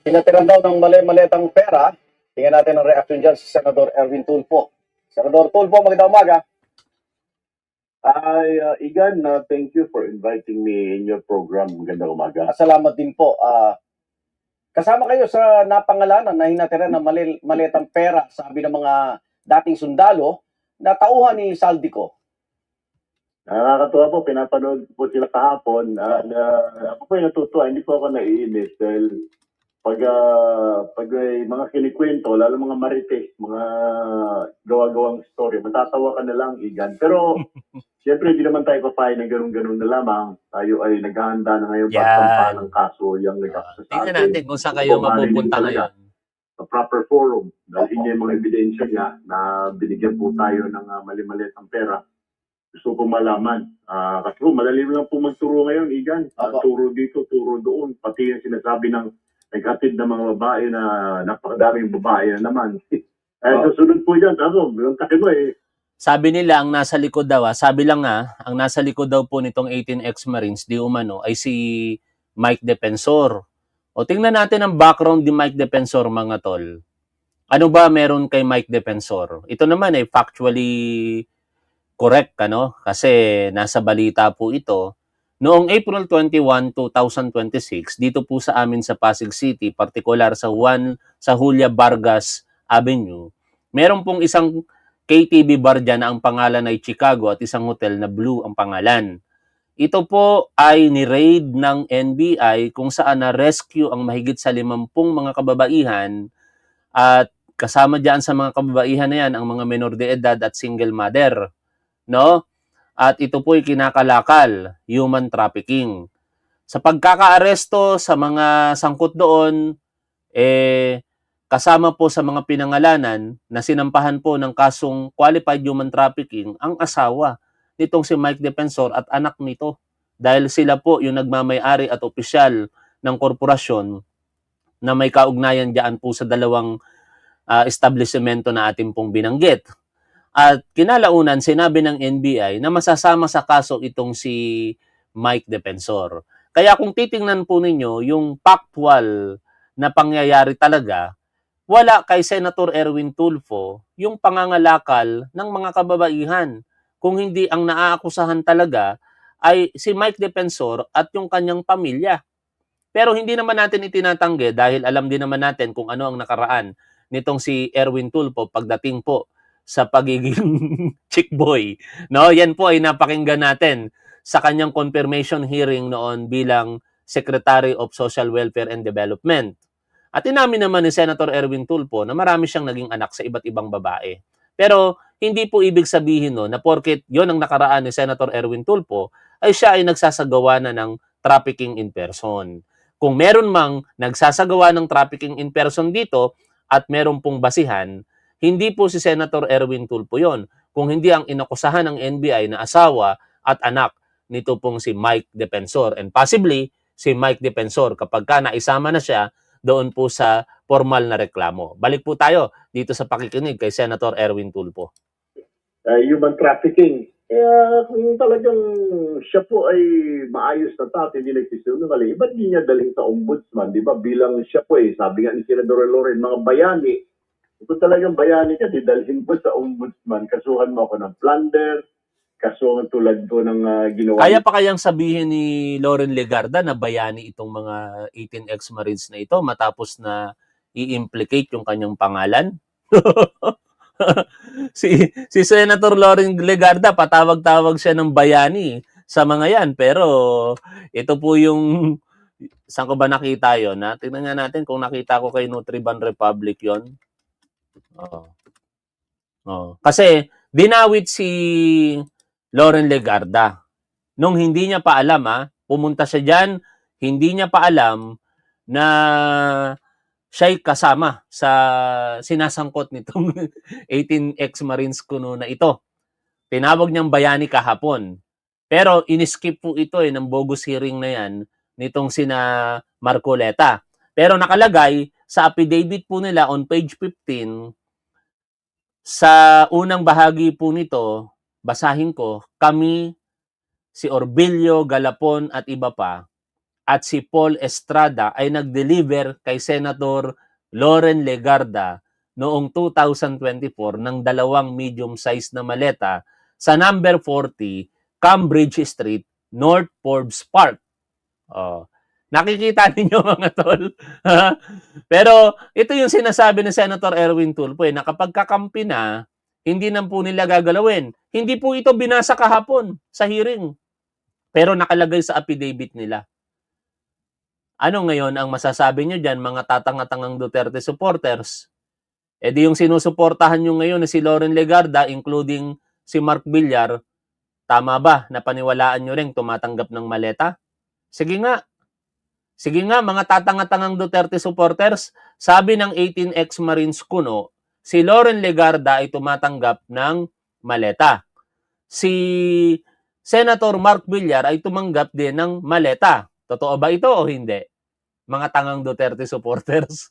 Pinatiran daw ng mali-maletang pera. Tingnan natin ang reaction dyan sa Senador Erwin Tulfo. Senador Tulfo, magandang umaga. Igan, thank you for inviting me in your program. Magandang umaga. Salamat din po. Kasama kayo sa napangalanan na hinatiran ng maletang pera, sabi ng mga dating sundalo, na tauhan ni Saldico. Nakakatuwa po, pinapanood po sila kahapon. Ako po yung natutuwa, hindi po ako naiinis dahil pag may mga kinikwento, lalo mga marites, mga gawa-gawang story, matatawa ka na lang, Igan. Pero siyempre, hindi naman tayo papayag na ganun-ganun na lamang. Tayo ay naghahanda na ngayon para ng kaso yung nagkakaso sa atin. Tingnan natin kung saan kayo mapupunta ngayon. Sa proper forum, dahil niya yung mga ebidensya niya na binigyan po tayo ng mali-maliit ang pera. Gusto ko malaman. Kasi po, madali lang po magturo ngayon, Igan. Turo dito, turo doon. Pati yung sinasabi ng naghatid ng mga babae na napakadaming babae na naman. Susunod po dyan. Yung taki mo Sabi nila ang nasa likod daw, sabi lang ang nasa likod daw po nitong 18 ex-Marines di umano ay si Mike Defensor. O tingnan natin ang background ni Mike Defensor, mga tol. Ano ba meron kay Mike Defensor? Ito naman ay factually correct, kasi nasa balita po ito. Noong April 21, 2026, dito po sa amin sa Pasig City, partikular sa Julia Vargas Avenue, meron pong isang KTV bar dyan na ang pangalan ay Chicago at isang hotel na Blue ang pangalan. Ito po ay ni-raid ng NBI kung saan na-rescue ang mahigit sa 50 mga kababaihan at kasama dyan sa mga kababaihan na yan ang mga menor de edad at single mother. No? At ito po ay kinakalakal, human trafficking. Sa pagkakaaresto sa mga sangkot doon, kasama po sa mga pinangalanan na sinampahan po ng kasong qualified human trafficking ang asawa nitong si Mike Defensor at anak nito. Dahil sila po yung nagmamay-ari at opisyal ng korporasyon na may kaugnayan diyan po sa dalawang establishmento na ating pong binanggit. At kinalaunan, sinabi ng NBI na masasama sa kaso itong si Mike Defensor. Kaya kung titingnan po ninyo yung factual na pangyayari talaga, wala kay Senator Erwin Tulfo yung pangangalakal ng mga kababaihan. Kung hindi, ang naaakusahan talaga ay si Mike Defensor at yung kanyang pamilya. Pero hindi naman natin itinatanggi dahil alam din naman natin kung ano ang nakaraan nitong si Erwin Tulfo pagdating po sa pagiging chick boy. No, yan po ay napakinggan natin sa kanyang confirmation hearing noon bilang Secretary of Social Welfare and Development. At inamin naman ni Senator Erwin Tulfo na marami siyang naging anak sa iba't ibang babae. Pero hindi po ibig sabihin na porket yon ang nakaraan ni Senator Erwin Tulfo ay siya ay nagsasagawa na ng trafficking in person. Kung meron mang nagsasagawa ng trafficking in person dito at meron pong basihan, hindi po si Senator Erwin Tulfo yon, kung hindi ang inakusahan ng NBI na asawa at anak nito pong si Mike Defensor. And possibly, si Mike Defensor kapag naisama na siya doon po sa formal na reklamo. Balik po tayo dito sa pakikinig kay Senator Erwin Tulfo. Human trafficking. Kung talagang siya po ay maayos na tao, hindi nagsisinungaling, ba't di niya dalhin sa ombudsman? Di ba? Bilang siya po sabi nga ni Senador Loren, mga bayani, kung talagang bayani ka, dalhin mo sa ombudsman, kasuhan mo ako ng plunder, kasuhan tulad ko ng ginawa. Kaya pa kayang sabihin ni Loren Legarda na bayani itong mga 18 ex-Marines na ito matapos na i-implicate yung kanyang pangalan? si Senator Loren Legarda, patawag-tawag siya ng bayani sa mga yan. Pero ito po yung, saan ko ba nakita yun? Tingnan nga natin kung nakita ko kay Nutriban Republic yon. Kasi dinawit si Loren Legarda. Nung hindi niya pa alam, pumunta siya dyan, hindi niya pa alam na siya'y kasama sa sinasangkot nitong 18 ex-Marines kuno na ito. Tinawag niyang bayani kahapon. Pero in-skip po ito ng bogus hearing na yan nitong sina Marcoleta. Pero nakalagay sa affidavit po nila on page 15, sa unang bahagi po nito, basahin ko, kami, si Orbilio, Galapon at iba pa, at si Paul Estrada ay nag-deliver kay Senator Loren Legarda noong 2024 ng 2 medium-sized na maleta sa number 40 Cambridge Street, North Forbes Park. Oh. Nakikita ninyo mga tol. Pero ito yung sinasabi ni Senator Erwin Tulfo na kapag kakampi na, hindi na po nila gagalawin. Hindi po ito binasa kahapon sa hearing. Pero nakalagay sa affidavit nila. Ano ngayon ang masasabi nyo dyan, mga tatanga-tangang Duterte supporters? E di yung sinusuportahan nyo ngayon na si Loren Legarda, including si Mark Villar, tama ba na paniwalaan nyo rin tumatanggap ng maleta? Sige nga. Sige nga, mga tatanga-tangang Duterte supporters, sabi ng 18 ex-Marines kuno, si Loren Legarda ay tumatanggap ng maleta. Si Senator Mark Villar ay tumanggap din ng maleta. Totoo ba ito o hindi? Mga tangang Duterte supporters.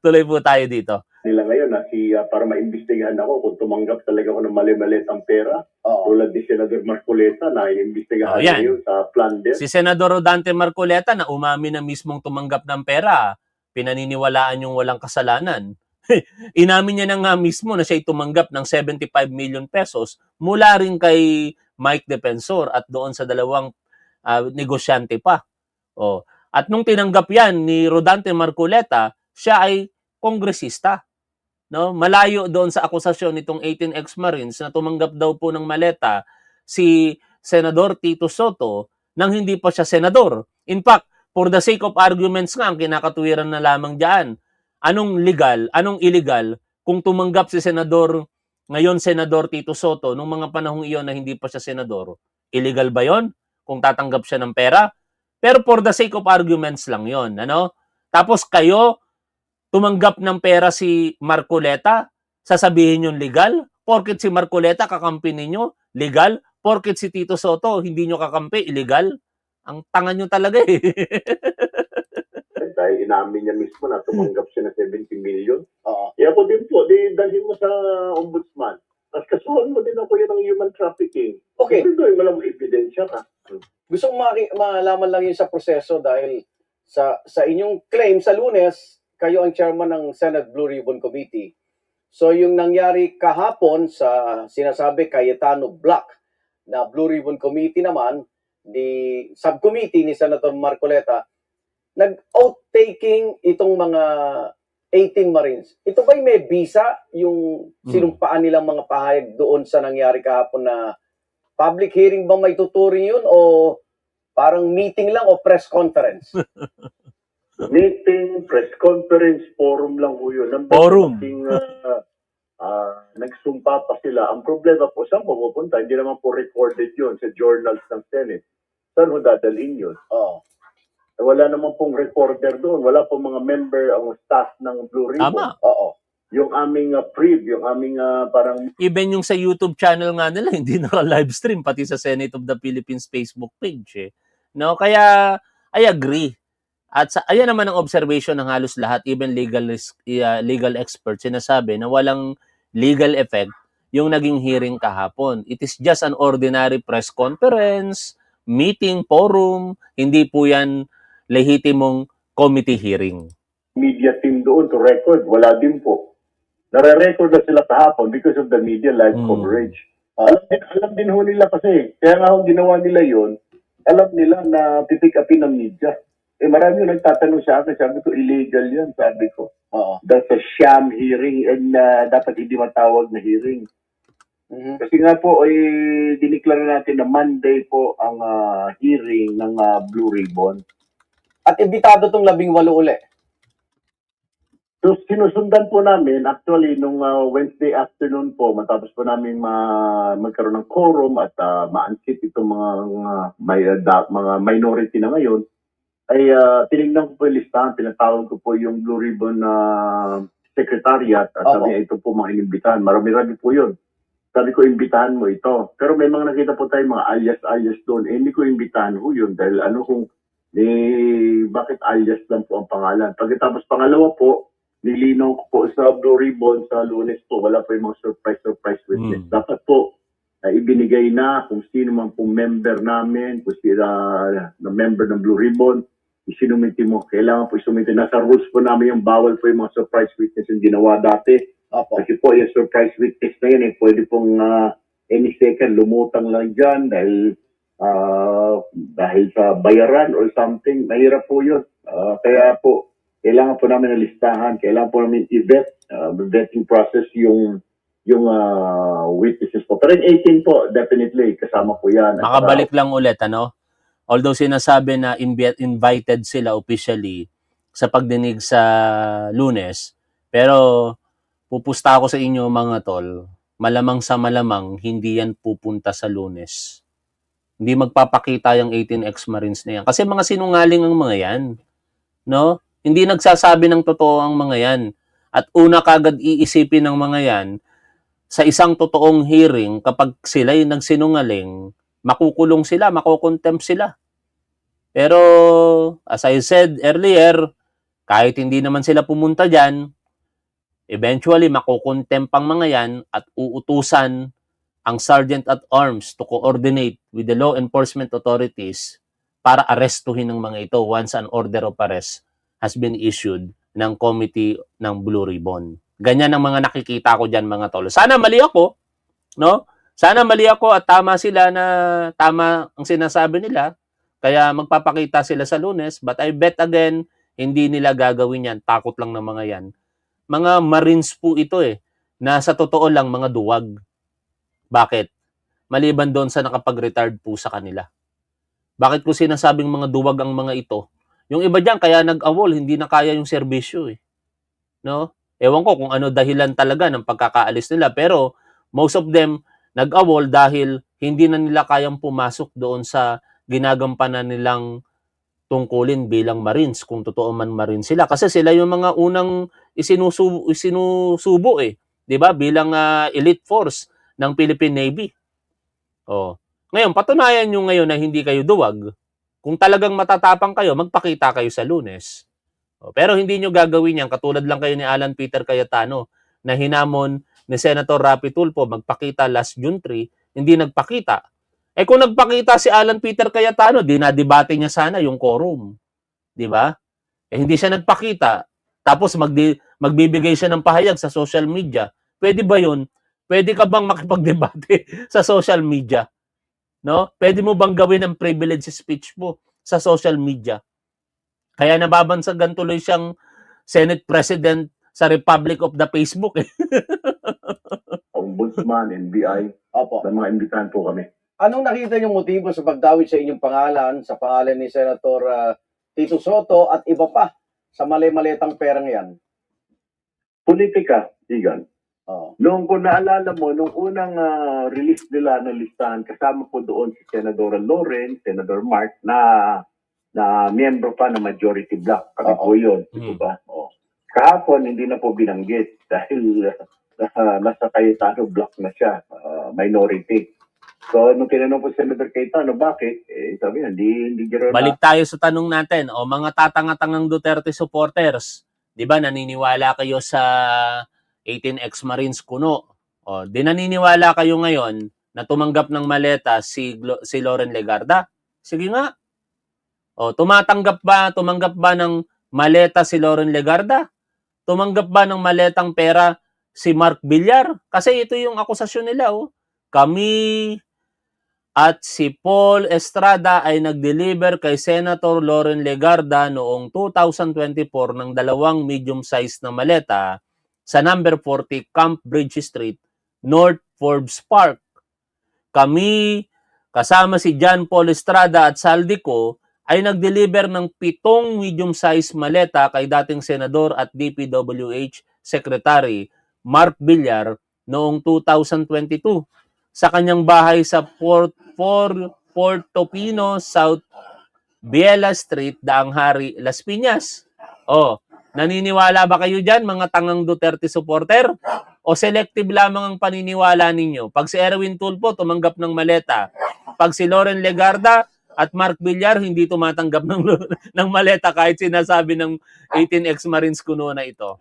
Tuloy po tayo dito. Nila ngayon na para maimbestigahan ako kung tumanggap talaga ako ng mali-malitang pera. Tulad ni Senador Marcoleta na inimbestigahan ngayon sa Flanders. Si Senador Rodante Marcoleta na umami na mismong tumanggap ng pera, pinaniniwalaan yung walang kasalanan. Inamin niya na nga mismo na siya tumanggap ng 75 million pesos mula rin kay Mike Defensor at doon sa dalawang negosyante pa. Oh. At nung tinanggap yan ni Rodante Marcoleta, siya ay kongresista. No? Malayo doon sa akusasyon nitong 18 ex-Marines na tumanggap daw po ng maleta si Senador Tito Soto nang hindi pa siya senador. In fact, for the sake of arguments nga, ang kinakatuwiran na lamang diyan, anong legal, anong illegal kung tumanggap si Senador, ngayon Senador Tito Soto, nung mga panahong iyon na hindi pa siya senador? Illegal ba yon kung tatanggap siya ng pera? Pero for the sake of arguments lang yon, ano? Tapos kayo, tumanggap ng pera si Marcoleta, sasabihin nyo legal? Porket si Marcoleta kakampi ninyo, legal? Porket si Tito Soto, hindi nyo kakampi, illegal? Ang tanga nyo talaga eh. Dahil inamin niya mismo na tumanggap siya ng 70 million. Kaya ako din po, dalhin mo sa ombudsman. Tapos kasuhan mo din ako yun ng human trafficking. Okay. Pero doon, walang ebidensya ka. Gusto kong malaman lang yun sa proseso dahil sa inyong claim sa Lunes, kayo ang chairman ng Senate Blue Ribbon Committee. So yung nangyari kahapon sa sinasabi Cayetano Block na Blue Ribbon Committee naman, di subcommittee ni Senator Marcoleta, nag-outtaking itong mga 18 Marines. Ito ba'y may visa yung sinumpaan nilang mga pahayag doon sa nangyari kahapon na public hearing ba may tuturing yun o parang meeting lang o press conference? Meeting, press conference, forum lang po yun. Forum. Nagsumpa pa sila. Ang problema po, saan po pupunta? Hindi naman po recorded yun sa journals ng Senate. Saan mo dadalhin yun? Wala naman pong recorder doon. Wala pong mga member ang staff ng Blue Ribbon. Tama. Yung aming yung aming parang... Even yung sa YouTube channel nga nila, hindi naka-livestream, pati sa Senate of the Philippines Facebook page. Eh. No? Kaya, I agree. At ayan naman ang observation ng halos lahat, even legal experts, sinasabi na walang legal effect yung naging hearing kahapon. It is just an ordinary press conference, meeting, forum, hindi po yan lehitimong committee hearing. Media team doon to record, wala din po. Nare-record na sila kahapon because of the media live coverage. Alam din ho nila kasi, kaya nga ho ginawa nila yon, alam nila na pipick upin ng media. Marami yung nagtatanong sa akin, sabi ko, illegal yan, sabi ko. That's a sham hearing and dapat hindi matawag na hearing. Kasi nga po, diniklara natin na Monday po ang hearing ng Blue Ribbon. At imbitado itong 18 uli. So, sinusundan po namin, actually, nung Wednesday afternoon po, matapos po namin magkaroon ng quorum at ma-unseat itong mga minority na ngayon, ay tinignan ko po yung listahan, pinatawag ko po yung Blue Ribbon Secretariat at sabi ito po mga inimbitahan. Marami-rami po yun. Sabi ko, imbitahan mo ito. Pero may mga nakita po tayo mga alias-alias doon. Hindi ko imbitahan ho yun dahil bakit alias lang po ang pangalan. Pagkatapos pangalawa po, nilinaw ko po sa Blue Ribbon sa Lunes po, wala po yung mga surprise witness. Dapat po, ibinigay na kung sino man pong member namin, kung sino na member ng Blue Ribbon, isinumiti mo. Kailangan po isumiti. Nasa rules po namin yung bawal po yung mga surprise witness yung ginawa dati. Opo. Kasi po yung surprise witness na yun, pwede pong any second lumutang lang dyan dahil sa bayaran or something. Mahirap po yun. Kaya po, kailangan po namin na listahan, kailangan po namin i-vet, vetting process yung witnesses po. Pero yung 18 po, definitely, kasama po yan. Makabalik lang ulit, ano? Although sinasabi na invited sila officially sa pagdinig sa Lunes, pero pupusta ako sa inyo mga tol, malamang sa malamang hindi yan pupunta sa Lunes. Hindi magpapakita yung 18 ex-Marines na yan. Kasi mga sinungaling ang mga yan. No? Hindi nagsasabi ng totoo ang mga yan. At una kagad iisipin ng mga yan, sa isang totoong hearing, kapag sila'y nagsinungaling, makukulong sila, makukontempt sila. Pero, as I said earlier, kahit hindi naman sila pumunta dyan, eventually makukontempt ang mga yan at uutusan ang Sergeant at Arms to coordinate with the law enforcement authorities para arestuhin ng mga ito once an order of arrest has been issued ng committee ng Blue Ribbon. Ganyan ang mga nakikita ko dyan mga tol. Sana mali ako, no? Sana mali ako at tama sila na tama ang sinasabi nila. Kaya magpapakita sila sa Lunes. But I bet again, hindi nila gagawin yan. Takot lang ng mga yan. Mga Marines po ito na sa totoo lang mga duwag. Bakit? Maliban doon sa nakapag-retired po sa kanila. Bakit ko sinasabing mga duwag ang mga ito? Yung iba dyan, kaya nag-awol, hindi na kaya yung serbisyo No? Ewan ko kung ano dahilan talaga ng pagkakaalis nila. Pero most of them, nag-awol dahil hindi na nila kayang pumasok doon sa ginagampanan nilang tungkulin bilang Marines, kung totoo man Marines sila. Kasi sila yung mga unang isinusubo 'di ba? Bilang elite force ng Philippine Navy. Ngayon, patunayan nyo ngayon na hindi kayo duwag. Kung talagang matatapang kayo, magpakita kayo sa Lunes. Pero hindi nyo gagawin yan. Katulad lang kayo ni Alan Peter Cayetano na hinamon ni Senator Rapi Tulfo magpakita last June 3, hindi nagpakita. Kung nagpakita si Alan Peter Cayetano, dinadebate niya sana yung quorum. Di ba? Hindi siya nagpakita. Tapos magbibigay siya ng pahayag sa social media. Pwede ba yun? Pwede ka bang makipagdebate sa social media? No? Pwede mo bang gawin ang privilege speech mo sa social media? Kaya nababansagan tuloy siyang Senate President sa Republic of the Facebook. Ombudsman, NBI, Opo. sa mga imbitahan po kami. Anong nakita niyong motibo sa pagdawit sa inyong pangalan, sa pangalan ni Senator Tito Soto at iba pa sa mali-malitang perang yan? Politika, Igan. Oh. Noong kung naalala mo, nung unang release nila ng listahan, kasama po doon si Senador Lawrence, Senador Mark, na miyembro pa ng majority bloc. Kami po yun. Diba? Kahapon, hindi na po binanggit dahil nasa Cayetano block na siya, minority. So, nung tinanong po si Senator Cayetano, bakit? Sabi niya, hindi gano'n. Balik tayo sa tanong natin. Mga tatanga-tangang Duterte supporters, di ba naniniwala kayo sa 18 ex-Marines kuno? Di naniniwala kayo ngayon na tumanggap ng maleta si Loren Legarda? Sige nga. Tumanggap ba ng maleta si Loren Legarda? Tumanggap ba ng maletang pera si Mark Villar? Kasi ito yung akusasyon nila. Kami at si Paul Estrada ay nag-deliver kay Senator Loren Legarda noong 2024 ng 2 medium-sized na maleta sa number 40 Camp Bridge Street, North Forbes Park. Kami, kasama si John Paul Estrada at Saldico, ay nag-deliver ng 7 medium-sized maleta kay dating Senador at DPWH Secretary Mark Villar noong 2022 sa kanyang bahay sa Port Topino, South Biela Street, Daang Hari, Las Piñas. Naniniwala ba kayo dyan, mga tangang Duterte supporter? O selective lamang ang paniniwala ninyo? Pag si Erwin Tulfo, tumanggap ng maleta. Pag si Loren Legarda at Mark Villar, hindi tumatanggap ng maleta kahit sinasabi ng 18 ex-Marines kuno na ito.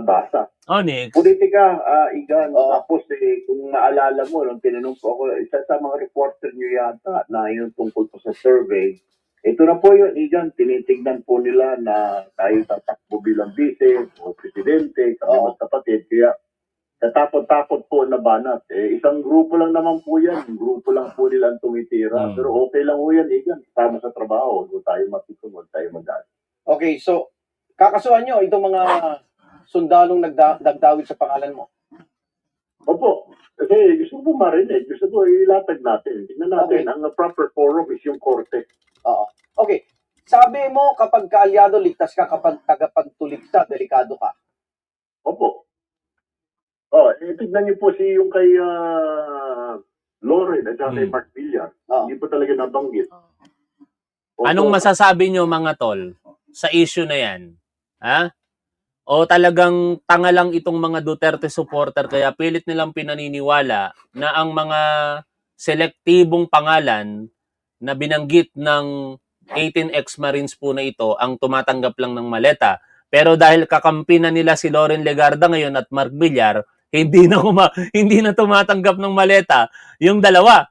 basa. Onyx. Politika, Igan. Oo. Tapos kung maalala mo, nung tinanong ko ako, isa sa mga reporter nyo yata na yung tungkol po sa survey, ito na po yun, Igan, tinitignan po nila na tayo tatakbo bilang vice o presidente, kami Oo. magkapatid. Kaya natakot-takot po na banat. Isang grupo lang naman po yan. Grupo lang po nila ang tumitira. Mm. Pero okay lang po yan, Igan. Kasama sa trabaho. Huwag tayo mapikon, huwag tayo mag-alas. Okay, so kakasuhan nyo itong mga sundalong nagdawit sa pangalan mo. Opo. Kasi gusto ko marinig. Gusto ko ilatag natin. Tingnan natin. Okay. Ang proper forum is yung korte. Oo. Okay. Sabi mo, kapag kaalyado, ligtas ka. Kapag tagapagtuligsa, delikado ka. Opo. Tignan niyo po yung kay Lauren at saka kay Mark Villar. Oo. Hindi po talaga nabanggit. Opo. Anong masasabi nyo mga tol sa issue na yan? Ha? O talagang tanga lang itong mga Duterte supporter kaya pilit nilang pinaniniwala na ang mga selektibong pangalan na binanggit ng 18 ex-Marines po na ito ang tumatanggap lang ng maleta. Pero dahil kakampi na nila si Loren Legarda ngayon at Mark Villar, hindi na tumatanggap ng maleta. Yung dalawa,